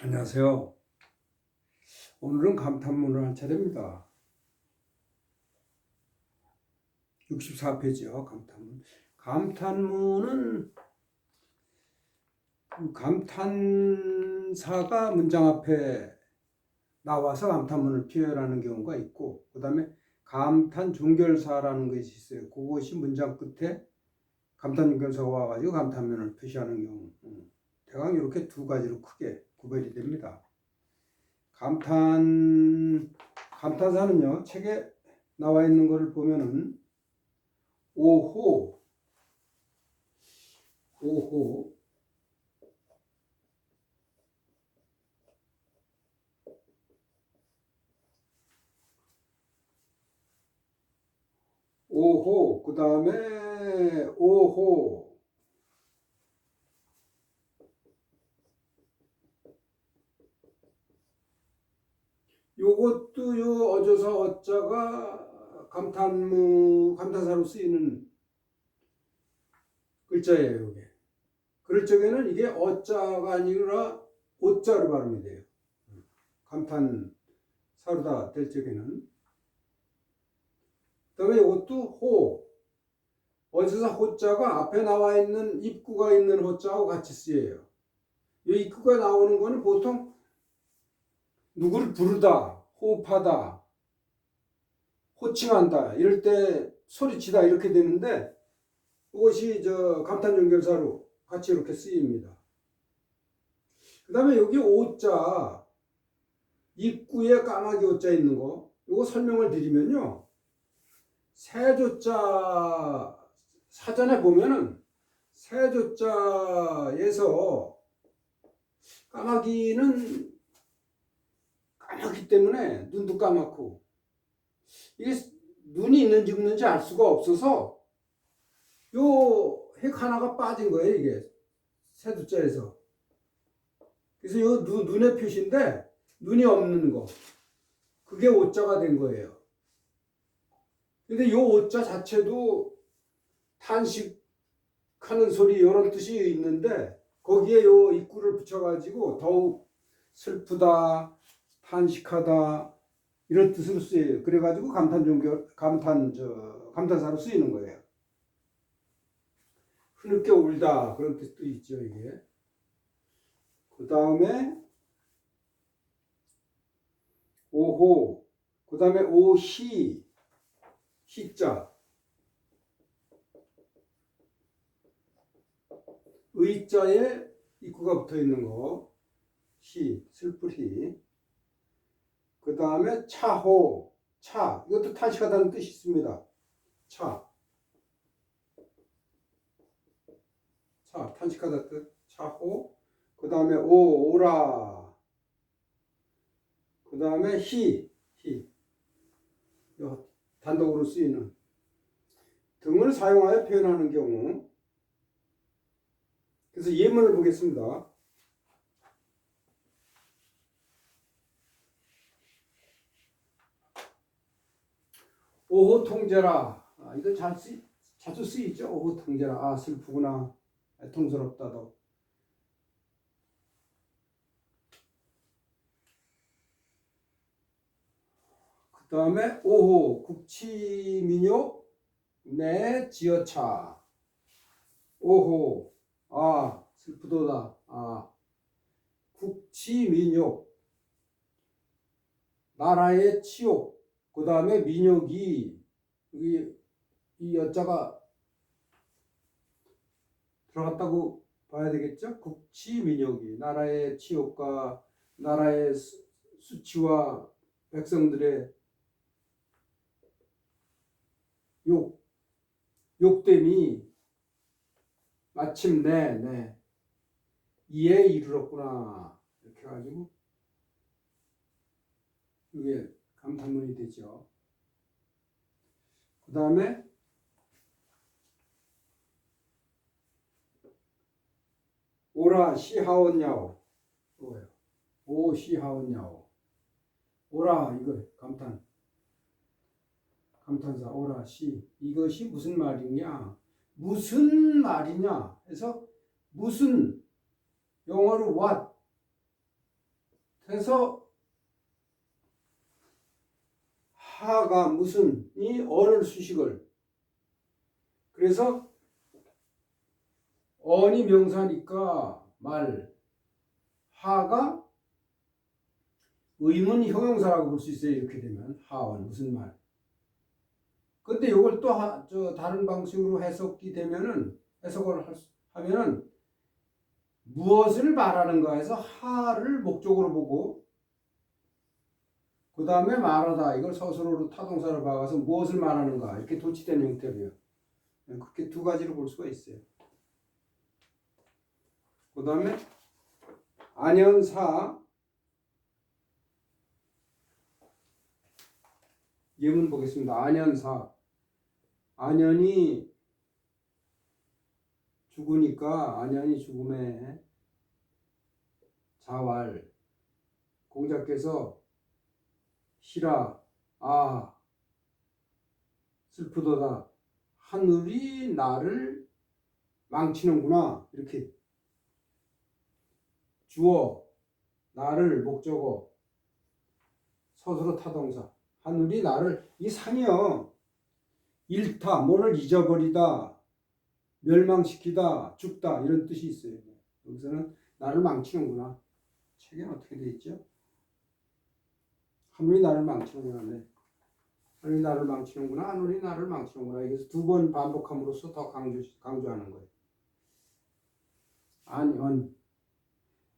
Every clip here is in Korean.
안녕하세요. 오늘은 감탄문을 한 차례입니다. 64페이지요. 감탄문. 감탄문은 감탄사가 문장 앞에 나와서 감탄문을 표현하는 경우가 있고, 그 다음에 감탄 종결사라는 것이 있어요. 그것이 문장 끝에 감탄 종결사가 와가지고 감탄문을 표시하는 경우. 대강 이렇게 두 가지로 크게 구별이 됩니다. 감탄사는요, 책에 나와 있는 것을 보면은, 오호, 오호, 오호, 그 다음에 오호, 요것도 요 어조사 어자가 감탄사로 쓰이는 글자예요, 이게. 그럴 적에는 이게 어자가 아니라 오자로 발음이 돼요. 감탄사로다 될 적에는. 그 다음에 이것도 호, 어조사 호자가 앞에 나와 있는 입구가 있는 호자하고 같이 쓰여요. 이 입구가 나오는 거는 보통 누구를 부르다, 호흡하다, 호칭한다, 이럴 때 소리치다 이렇게 되는데, 그것이 감탄 연결사로 같이 이렇게 쓰입니다. 그 다음에 여기 오자, 입구에 까마귀 오자 있는 거, 이거 설명을 드리면요, 세조자 사전에 보면은 세조자에서 까마귀는 까맣기 때문에 눈도 까맣고, 이게 눈이 있는지 없는지 알 수가 없어서 요 핵 하나가 빠진 거예요, 이게 세두자에서. 그래서 요 눈의 표시인데 눈이 없는 거, 그게 오자가 된 거예요. 근데 요 오자 자체도 탄식하는 소리 이런 뜻이 있는데, 거기에 요 입구를 붙여가지고 더욱 슬프다, 탄식하다 이런 뜻으로 쓰여요. 그래가지고 감탄사로 쓰이는 거예요. 흐느껴 울다 그런 뜻도 있죠, 이게. 그 다음에 오호, 그 다음에 오희, 희자, 의자에 입구가 붙어 있는 거, 희, 슬플 희. 그 다음에 차호, 차, 이것도 탄식하다는 뜻이 있습니다. 차, 탄식하다 뜻, 차호. 그 다음에 오라. 그 다음에 희, 단독으로 쓰이는 등을 사용하여 표현하는 경우. 그래서 예문을 보겠습니다. 오호 통제라. 이거 자주 쓰이죠. 오호 통제라. 슬프구나. 애통스럽다도. 그 다음에 오호 국치민요 내 지어차. 오호 슬프도다. 국치민욕 나라의 치욕. 그 다음에 민욕이 이 여자가 들어갔다고 봐야 되겠죠. 국치민욕이 나라의 치욕과 나라의 수치와 백성들의 욕됨이 마침내 이에 이르렀구나, 이렇게 해가지고 이게 감탄문이 되죠. 그 다음에 오라 시하온야오, 뭐예요? 오 시하온야오. 오라, 이거 감탄사 오라 시, 이것이 무슨 말이냐, 무슨 말이냐 해서 무슨, 영어로 what, 그래서 하가 무슨 이 언을 수식을 그래서 언이 명사니까 말 하가 의문 형용사라고 볼 수 있어요. 이렇게 되면 하원 무슨 말. 근데 이걸 또 다른 방식으로 해석이 되면은 해석을 하면은 무엇을 말하는가 해서 하를 목적으로 보고 그 다음에 말하다 이걸 서술어로 타동사로 박아서 무엇을 말하는가 이렇게 도치된 형태로요. 그렇게 두 가지로 볼 수가 있어요. 그 다음에 안현사 예문 보겠습니다. 안현사 안현이 죽으니까 안현이 죽음에 자활 공자께서 시라 아 슬프도다 하늘이 나를 망치는구나 이렇게 주어 나를 목적어 서술어 타동사 하늘이 나를 이 산이요 잃다 뭐를 잊어버리다 멸망시키다 죽다 이런 뜻이 있어요. 여기서는 나를 망치는구나. 책에는 어떻게 되어 있죠? 하늘이 나를 망치는구나. 네. 하늘이 나를 망치는구나. 하늘이 나를 망치는구나. 여기서 두 번 반복함으로써 더 강조하는 거예요.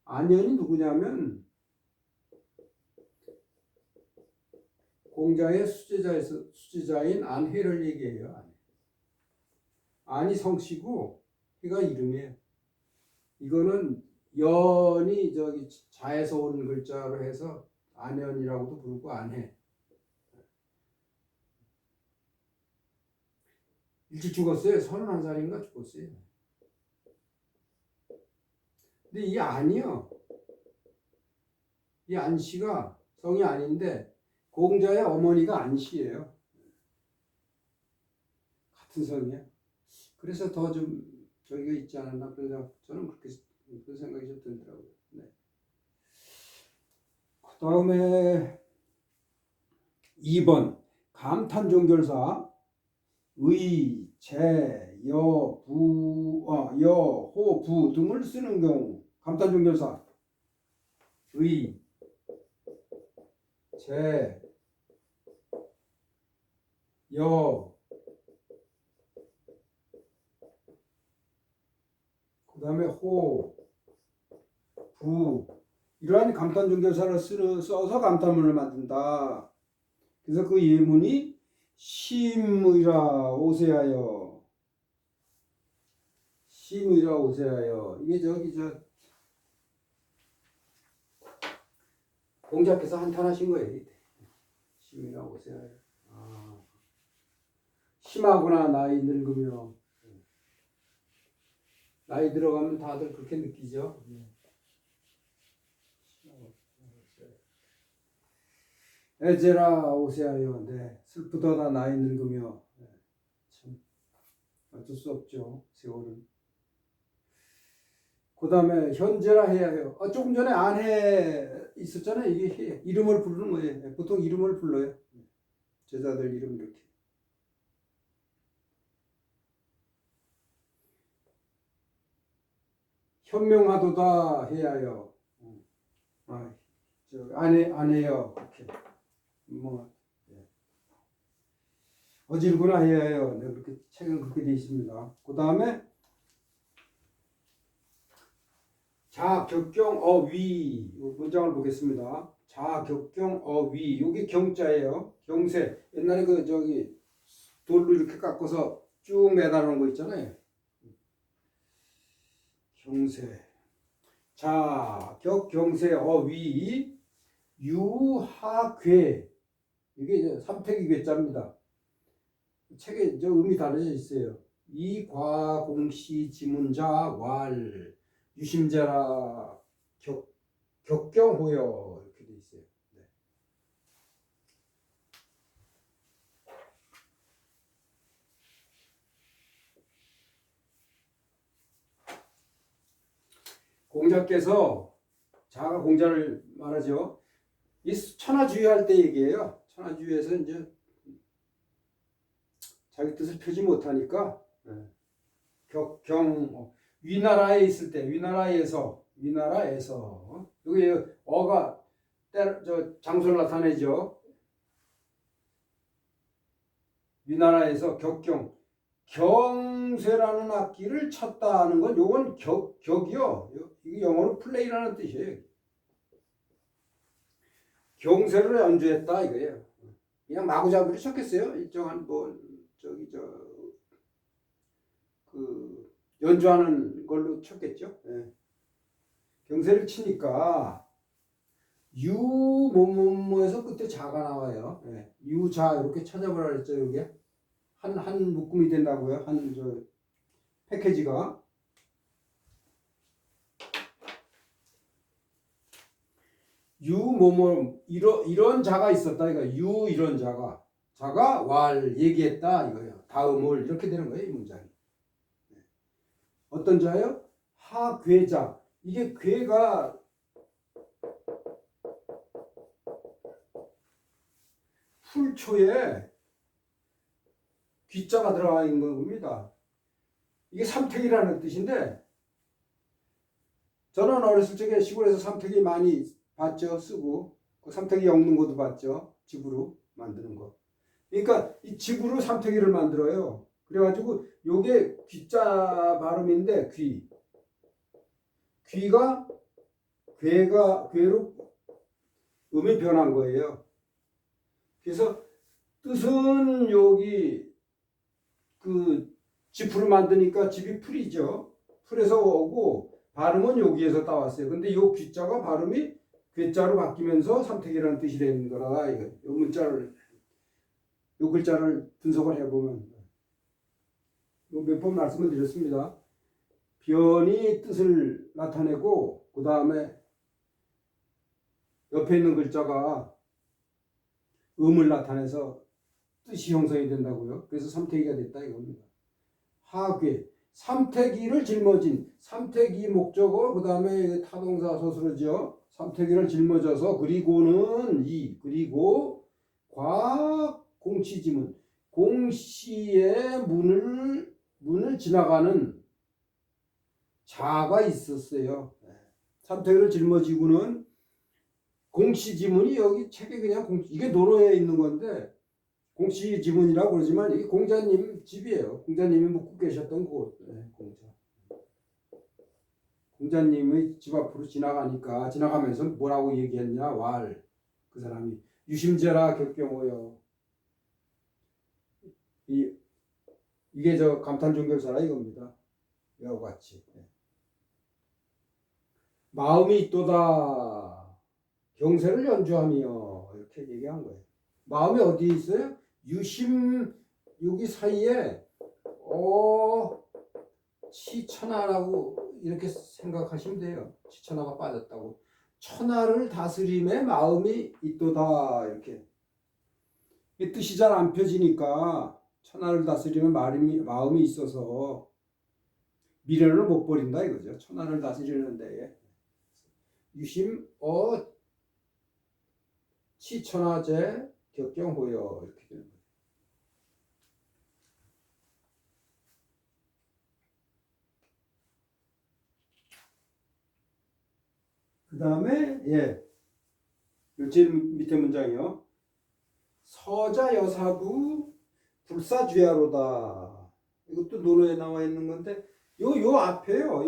안현이 누구냐면 공자의 수제자인 안해를 얘기해요. 안이 성씨고 해가 이름이에요. 이거는 연이 자에서 온 글자로 해서 안연이라고도 부르고 안해. 일찍 죽었어요. 31살인가 죽었어요. 근데 이 안이요. 이 안씨가 성이 아닌데 공자의 어머니가 안씨예요. 같은 성이에요. 그래서 더 좀 저기가 있지 않았나 그래서 저는 그런 생각이 좀 들더라고요. 네. 그 다음에 2번 감탄 종결사 의, 제, 여, 부, 여, 호, 부 등을 쓰는 경우 감탄 종결사 의, 제, 여, 그 다음에 호, 부 이러한 감탄 종결사를 써서 감탄문을 만든다. 그래서 그 예문이 심의라 오세하여 심의라 오세하여 이게 공자께서 한탄하신 거예요. 심의라 오세하여 심하구나 나이 늙으며 나이 들어가면 다들 그렇게 느끼죠. 에제라 오세하여 네, 슬프더다 나이 늙으며 네, 참 어쩔 수 없죠. 세월은. 그 다음에 현재라 해야 해요. 조금 전에 안해 있었잖아요. 이게 이름을 부르는 거예요. 보통 이름을 불러요. 제자들 이름 이렇게. 현명하도다 해야 해요. 안해요. 이렇게. 어질구나 해야 해요. 네, 그렇게 책은 그렇게 되어 있습니다. 그 다음에 자격경 어위 문장을 보겠습니다. 자격경 어위 여기 경자예요. 경세 옛날에 돌로 이렇게 깎아서 쭉 매달아놓은 거 있잖아요. 경세 자격경세 어위 유하괴 이게 이제 삼택이 괴자입니다. 책에 의미 달려져 있어요. 이과공시 지문자 왈 유심자라 격경호여 이렇게 돼 있어요. 네. 공자께서 자가 공자를 말하죠. 이 천하주의할 때 얘기해요. 천하주의에서 이제 자기 뜻을 펴지 못하니까 위나라에 있을 때 위나라에서 여기 어가 장소를 나타내죠. 위나라에서 경쇠라는 악기를 쳤다는 건 요건 격이요. 이게 영어로 플레이라는 뜻이에요. 경쇠를 연주했다 이거예요. 그냥 마구잡이로 쳤겠어요. 일정한 연주하는 걸로 쳤겠죠. 예. 경쇠를 치니까 뭐에서 끝에 자가 나와요. 예. 유자 이렇게 찾아보라 그랬죠. 여기 한 묶음이 된다고요. 패키지가 이런 자가 있었다 이거. 이런 자가 왈 얘기했다 이거예요. 다음을 이렇게 되는 거예요. 이 문장이. 어떤 자요? 하괴자. 이게 괴가 풀초에 귀자가 들어가 있는 겁니다. 이게 삼택이라는 뜻인데 저는 어렸을 적에 시골에서 삼택이 많이 봤죠. 쓰고 그 삼택이 엮는 것도 봤죠. 집으로 만드는 거. 그러니까 이 집으로 삼택이를 만들어요. 그래가지고 요게 귀자 발음인데 귀가 괴로 음이 변한 거예요. 그래서 뜻은 여기 지푸를 만드니까 집이 풀이죠. 풀에서 오고 발음은 여기에서 따왔어요. 근데 요 귀자가 발음이 괴자로 바뀌면서 삼택이라는 뜻이 되는 거라 이거. 요 글자를 분석을 해보면 몇 번 말씀을 드렸습니다. 변이 뜻을 나타내고 그 다음에 옆에 있는 글자가 음을 나타내서 뜻이 형성이 된다고요. 그래서 삼택이가 됐다 이겁니다. 하괴, 삼택이를 짊어진, 삼택이 목적어, 그 다음에 타동사 서술어죠. 삼택이를 짊어져서 그리고 공치지문, 공시의 문을 지나가는 자가 있었어요. 삼택이를 짊어지고는 공시지문이 여기 책에 그냥 이게 도로에 있는 건데 공시지문이라고 그러지만 이게 공자님 집이에요. 공자님이 묵고 계셨던 곳. 공자님의 집 앞으로 지나가면서 뭐라고 얘기했냐? 그 사람이 유심제라 격경호여. 이게 감탄종결사라 이겁니다. 이와 같이. 마음이 있도다. 경세를 연주하며 이렇게 얘기한 거예요. 마음이 어디 있어요? 유심 여기 사이에 치천하라고 이렇게 생각하시면 돼요. 치천하가 빠졌다고. 천하를 다스림에 마음이 있도다 이렇게. 이 뜻이 잘 안 펴지니까 천하를 다스림에 마음이 있어서 미련을 못 버린다 이거죠. 천하를 다스리는데 유심 치천하제 격경호여 이렇게 되는 거예요. 그 다음에 제일 밑에 문장이요. 서자 여사부 불사주야로다. 이것도 논어에 나와 있는 건데 요 앞에요.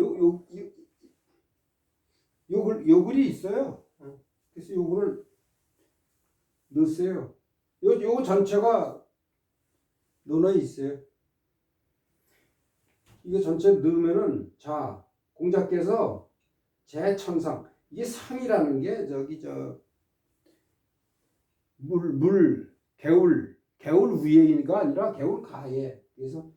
요 글이 있어요. 그래서 요거를 넣었어요. 요 전체가 논어에 있어요. 이거 전체 넣으면은 공자께서 제천상 이게 상이라는 게 개울 위에가 아니라 개울 가에. 그래서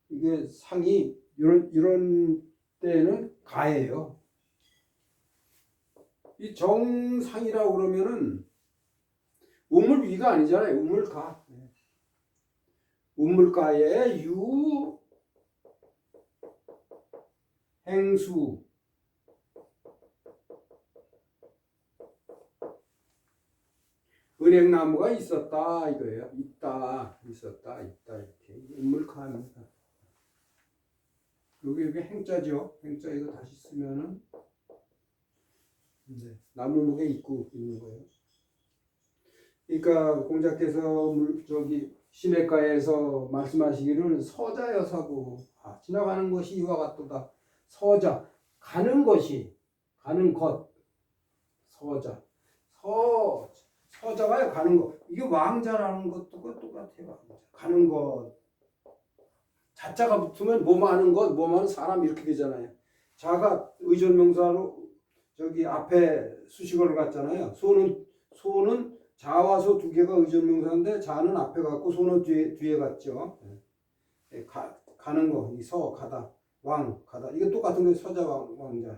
이게 상이 이런 때는 가예요. 이 정상이라고 그러면은 우물 위가 아니잖아요. 우물가. 우물가에 행수 은행나무가 있었다 이거예요. 있다, 있었다, 있다 이렇게 인물카입니다. 여기 행자죠. 행자 이거 다시 쓰면은 나무목에 있고 있는 거예요. 그러니까 공자께서 저기 시냇가에서 말씀하시기를 서자여사고 지나가는 것이 이와 같도다. 서자 가는 것이 가는 것 서자 서자가요 가는 것 이게 왕자라는 것도 똑같아요. 왕자. 가는 것 자자가 붙으면 뭐하는 것 뭐하는 사람 이렇게 되잖아요. 자가 의존명사로 저기 앞에 수식어를 갖잖아요. 소는 자와 소 두 개가 의존명사인데 자는 앞에 갔고 소는 뒤에 갔죠. 가는 거, 이 서 가다, 왕 가다 이게 똑같은 게 서자 왕자.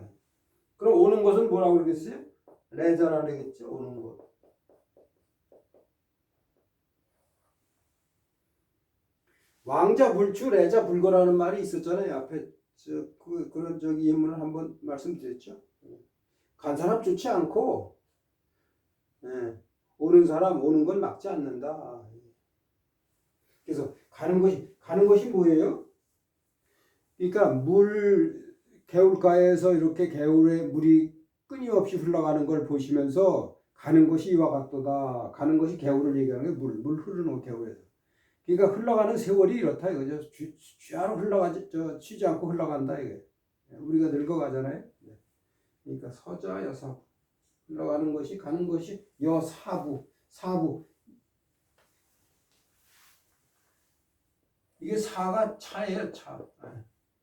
그럼 오는 것은 뭐라고 그러겠어요? 레자라 그러겠죠. 오는 것. 왕자 불추 레자 불거라는 말이 있었잖아요. 앞에 그런 저기 예문을 한번 말씀드렸죠. 간 사람 좋지 않고 오는 사람 오는 건 막지 않는다. 그래서 가는 것이 뭐예요? 그러니까 개울가에서 이렇게 개울에 물이 끊임없이 흘러가는 걸 보시면서 가는 것이 이와 같도다. 가는 것이 개울을 얘기하는 게 물 흐르는 개울에서. 그러니까 흘러가는 세월이 이렇다 이거죠. 쥐하로 쉬지 않고 흘러간다 이게. 우리가 늙어가잖아요. 그러니까 서자 여사 흘러가는 것이 가는 것이 여사부 이게 사가 차예요. 차.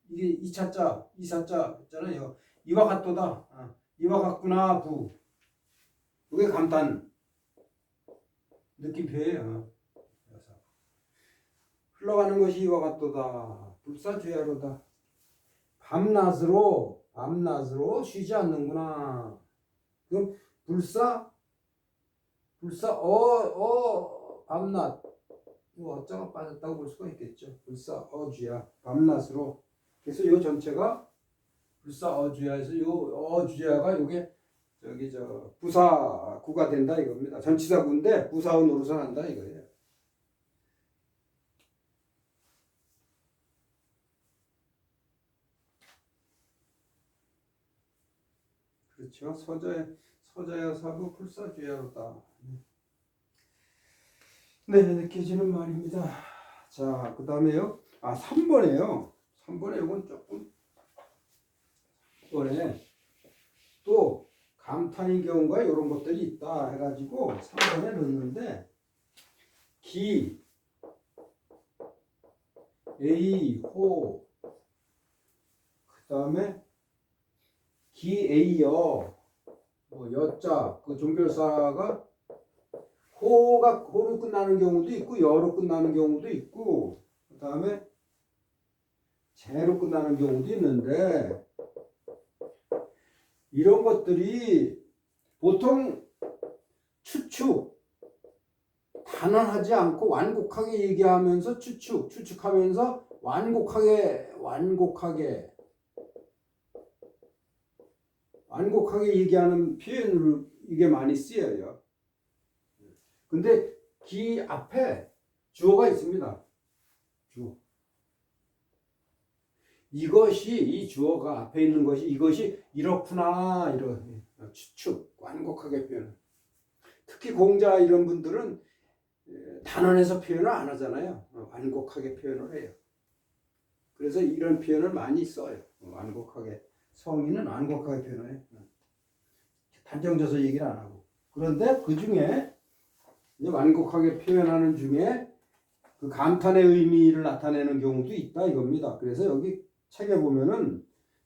이게 이차자 이사자 있잖아요. 이와 같도다. 이와 같구나 부. 이게 감탄 느낌표예요. 흘러가는 것이 이와 같도다. 불사주야로다. 밤낮으로 쉬지 않는구나. 그럼 밤낮 어쩌가 빠졌다고 볼 수가 있겠죠. 불사어주야 밤낮으로. 그래서 요 전체가 불사어주야에서 요 어주야가 요게 저기 부사구가 된다 이겁니다. 전치사구인데 부사어 노릇을 한다 이거예요. 그렇죠. 서자야 사부 불사주야로다. 네, 느껴지는 말입니다. 자, 그 다음에요. 3번에요. 3번에 이건 조금 3번에 또 감탄인 경우가 이런 것들이 있다 해가지고 3번에 넣는데 기, 에이, 호, 그 다음에 기, 에이, 여, 여자, 그 종결사가 호로 끝나는 경우도 있고 여로 끝나는 경우도 있고 그 다음에 제로 끝나는 경우도 있는데 이런 것들이 보통 추측 단언하지 않고 완곡하게 얘기하면서 추측하면서 완곡하게 얘기하는 표현으로 이게 많이 쓰여요. 근데 기 앞에 주어가 있습니다. 주어. 이 주어가 앞에 있는 것이 이것이 이렇구나 이런 추측 완곡하게 표현. 특히 공자 이런 분들은 단언해서 표현을 안 하잖아요. 완곡하게 표현을 해요. 그래서 이런 표현을 많이 써요. 완곡하게 성인은 완곡하게 표현을 해요. 단정져서 얘기를 안 하고. 그런데 그 중에 완곡하게 표현하는 중에 그 감탄의 의미를 나타내는 경우도 있다 이겁니다. 그래서 여기 책에 보면은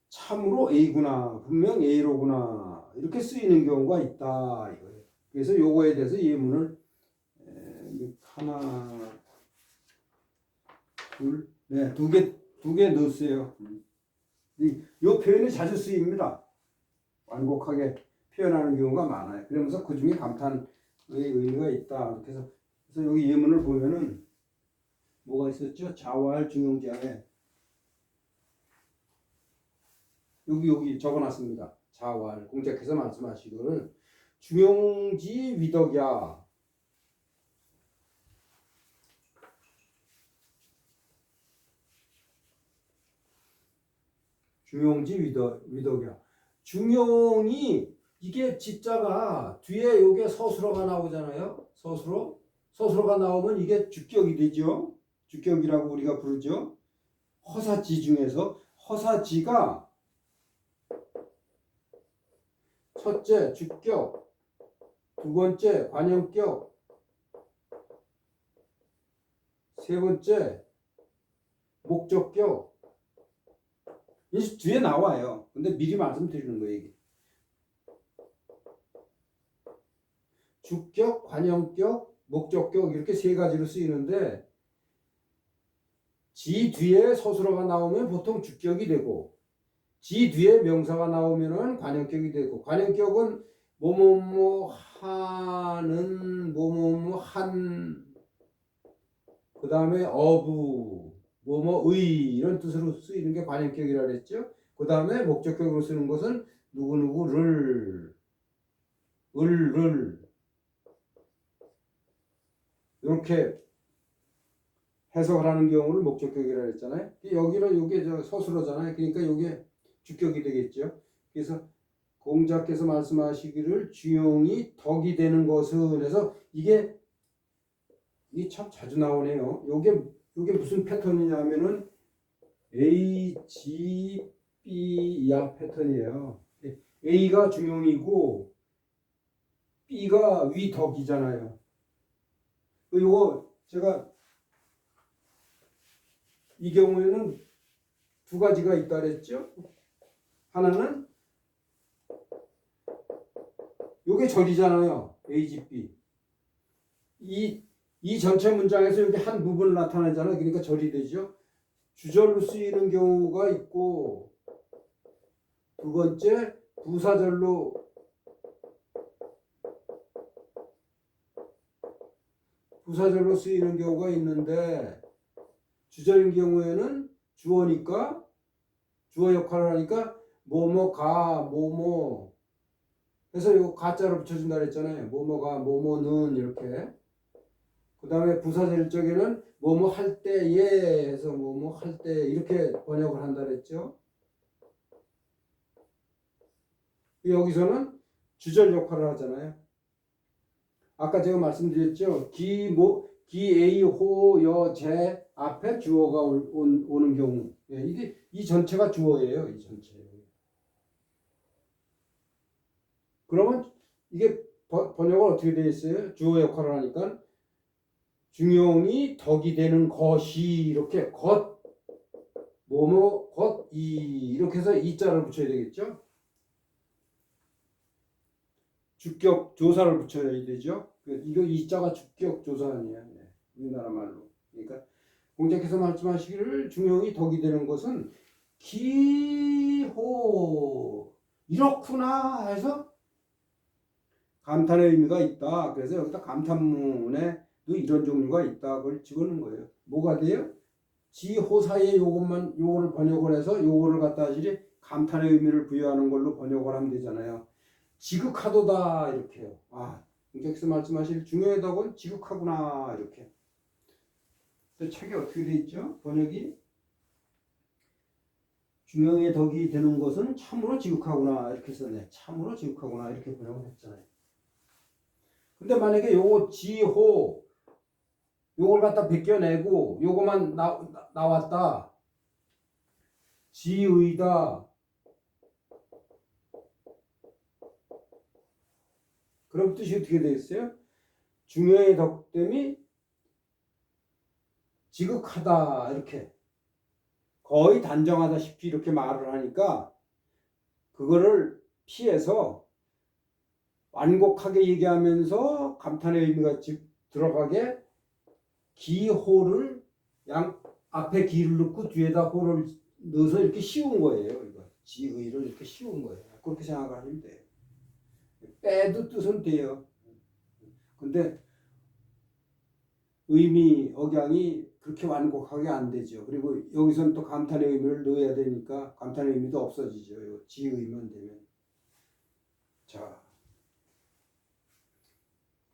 참으로 A구나 분명 A로구나 이렇게 쓰이는 경우가 있다 이거예요. 그래서 요거에 대해서 예문을 하나 두 개 넣었어요. 요 표현이 자주 쓰입니다. 완곡하게 표현하는 경우가 많아요. 그러면서 그 중에 감탄 의미가 있다. 그래서 여기 예문을 보면은 뭐가 있었죠? 자활 중용지하에 여기 적어놨습니다. 자활 공자께서 말씀하시기를 중용지 위덕야 중용지 위덕이야. 중용이 이게 지자가 뒤에 요게 서술어가 나오잖아요. 서술어가 나오면 이게 주격이 되죠. 주격이라고 우리가 부르죠. 허사지 중에서 허사지가 첫째 주격, 두 번째 관형격, 세 번째 목적격. 이 뒤에 나와요. 근데 미리 말씀드리는 거예요, 이게. 주격, 관형격, 목적격 이렇게 세 가지로 쓰이는데 지 뒤에 서술어가 나오면 보통 주격이 되고 지 뒤에 명사가 나오면은 관형격이 되고 관형격은 뭐뭐뭐 하는 뭐뭐뭐 한 그 다음에 어부 뭐뭐의 이런 뜻으로 쓰이는 게 관형격이라 그랬죠. 그 다음에 목적격으로 쓰는 것은 누구누구를 을을 이렇게 해석을 하는 경우를 목적격이라고 했잖아요. 여기는 이게 서술어잖아요. 그러니까 이게 주격이 되겠죠. 그래서 공자께서 말씀하시기를 중용이 덕이 되는 것은 해서 이게 참 자주 나오네요. 요게 무슨 패턴이냐면은 A, G, B 이하 패턴이에요. A가 중용이고 B가 위덕이잖아요. 요거 제가 이 경우에는 두 가지가 있다 그랬죠. 하나는 요게 절이잖아요. A, G, B. 이 전체 문장에서 여기 한 부분을 나타내잖아요. 그러니까 절이 되죠. 주절로 쓰이는 경우가 있고 두 번째 부사절로 쓰이는 경우가 있는데 주절인 경우에는 주어니까 주어 역할을 하니까 뭐뭐가 뭐뭐 해서 요 가자로 붙여준다 그랬잖아요. 뭐뭐가 뭐뭐는 이렇게. 그 다음에 부사절 적에는 뭐뭐 할 때에 해서 뭐뭐 할 때 이렇게 번역을 한다 그랬죠. 여기서는 주절 역할을 하잖아요. 아까 제가 말씀드렸죠. 기 A 호 여 제 앞에 주어가 오는 경우. 이게 이 전체가 주어예요. 이 전체. 그러면 이게 번역은 어떻게 되어 있어요? 주어 역할을 하니까 중용이 덕이 되는 것이 이렇게 이렇게 해서 이자를 붙여야 되겠죠. 주격 조사를 붙여야 되죠. 이거 이자가 주격 조사 아니에요. 우리나라 말로. 그러니까 공자께서 말씀하시기를 중용이 덕이 되는 것은 기호 이렇구나 해서 감탄의 의미가 있다. 그래서 여기다 감탄문에 이런 종류가 있다. 그걸 집어넣은 거예요. 뭐가 돼요? 지호사에 요거를 번역을 해서 요거를 갖다 하시리 감탄의 의미를 부여하는 걸로 번역을 하면 되잖아요. 지극하도다 이렇게요. 공자께서 말씀하실 중요의 덕은 지극하구나 이렇게. 책이 어떻게 돼 있죠? 번역이 중용의 덕이 되는 것은 참으로 지극하구나 이렇게 썼네. 참으로 지극하구나 이렇게 번역을 했잖아요. 근데 만약에 요거 지호 요걸 갖다 벗겨내고 요거만 나왔다. 지의다. 그럼 뜻이 어떻게 되겠어요? 중요의 덕됨이 지극하다 이렇게 거의 단정하다시피 이렇게 말을 하니까 그거를 피해서 완곡하게 얘기하면서 감탄의 의미가 들어가게 기호를 앞에 기를 넣고 뒤에다 호를 넣어서 이렇게 씌운 거예요. 이거 지의를 이렇게 씌운 거예요. 그렇게 생각하시면 돼요. 빼도 뜻은 돼요. 근데 의미 억양이 그렇게 완곡하게 안 되죠. 그리고 여기서는 또 감탄의 의미를 넣어야 되니까 감탄의 의미도 없어지죠. 지의만 되면. 자,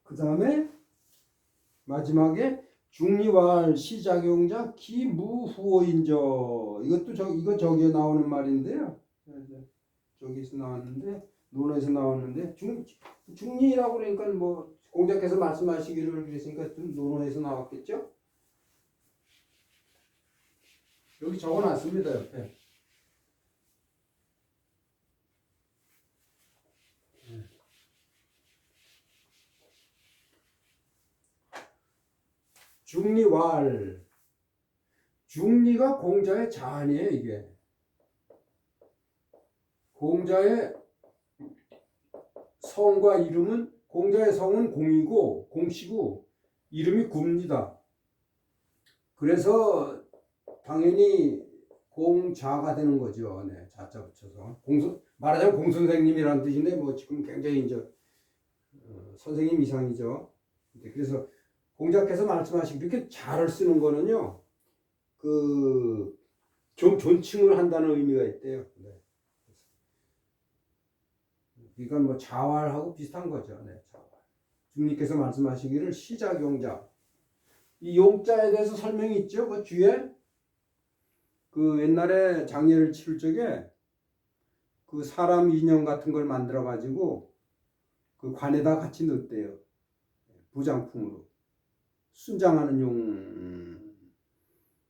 그 다음에 마지막에 중리왈 시작용자 기무후어인저. 이것도 이거 저기에 나오는 말인데요. 저기서 나왔는데 논어에서 나왔는데 중리라고 그러니까 뭐 공자께서 말씀하시기를 그랬으니까 좀 논어에서 나왔겠죠. 여기 적어놨습니다 옆에. 중리왈. 중리가 공자의 자아니에요 이게. 공자의 성과 이름은 공자의 성은 공이고 공시고 이름이 구입니다. 그래서 당연히 공자가 되는 거죠. 네, 자자 붙여서 말하자면 공선생님이라는 뜻인데 뭐 지금 굉장히 이제 선생님 이상이죠. 그래서 공자께서 말씀하신 그렇게 자를 쓰는 거는요, 좀 존칭을 한다는 의미가 있대요. 네. 이건 뭐 자활하고 비슷한 거죠. 네, 자활. 주님께서 말씀하시기를 시작용자. 이 용자에 대해서 설명이 있죠. 그 뒤에 옛날에 장례를 치를 적에 그 사람 인형 같은 걸 만들어 가지고 그 관에다 같이 넣었대요. 부장품으로. 순장하는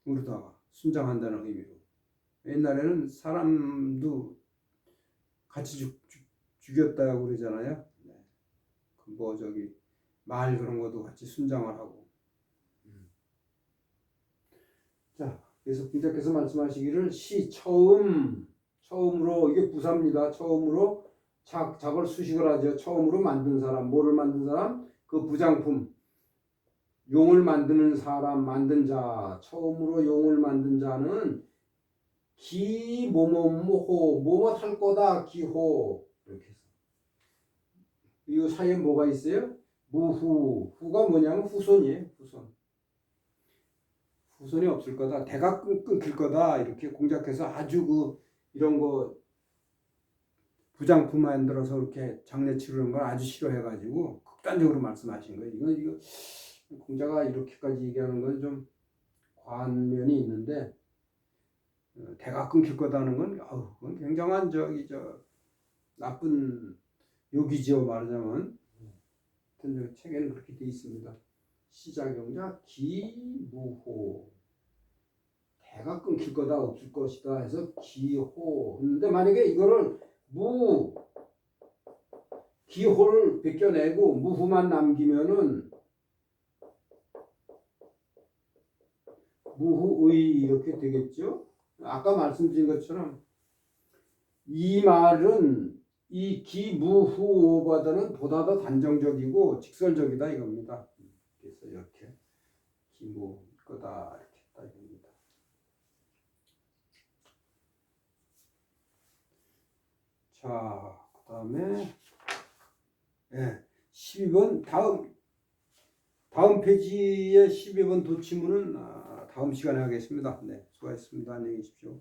용으로다가 순장한다는 의미로. 옛날에는 사람도 같이 죽였다고 그러잖아요. 뭐 말 그런 것도 같이 순장을 하고. 자, 그래서 공자께서 말씀하시기를 처음으로 이게 부사입니다. 처음으로 작을 수식을 하죠. 처음으로 만든 사람, 뭐를 만든 사람? 그 부장품. 용을 만드는 사람, 만든 자, 처음으로 용을 만든 자는 기 뭐뭐뭐호, 뭐뭐 할 거다 기호. 이렇게 해서 이 사이에 뭐가 있어요? 무후. 후가 뭐냐면 후손이에요. 후손이 없을 거다. 대가 끊길 거다. 이렇게 공자께서 아주 이런 거 부장품 만들어서 이렇게 장례 치르는 걸 아주 싫어해가지고 극단적으로 말씀하신 거예요. 이거 공자가 이렇게까지 얘기하는 건 좀 과한 면이 있는데, 대가 끊길 거다는 건 그건 굉장한 나쁜 욕이죠. 말하자면. 책에는 그렇게 돼 있습니다. 시작용자 기무호. 대가 끊길 거다 없을 것이다 해서 기호. 근데 만약에 이거를 기호를 벗겨내고 무후만 남기면은 무후의 이렇게 되겠죠. 아까 말씀드린 것처럼 이 말은 이 기무후보다는 보다 더 단정적이고 직설적이다 이겁니다. 그래서 이렇게 기무 거다 이렇게 했다 이겁니다. 자, 그다음에 12번 다음 페이지의 12번 도치문은 다음 시간에 하겠습니다. 네, 수고하셨습니다. 안녕히 계십시오.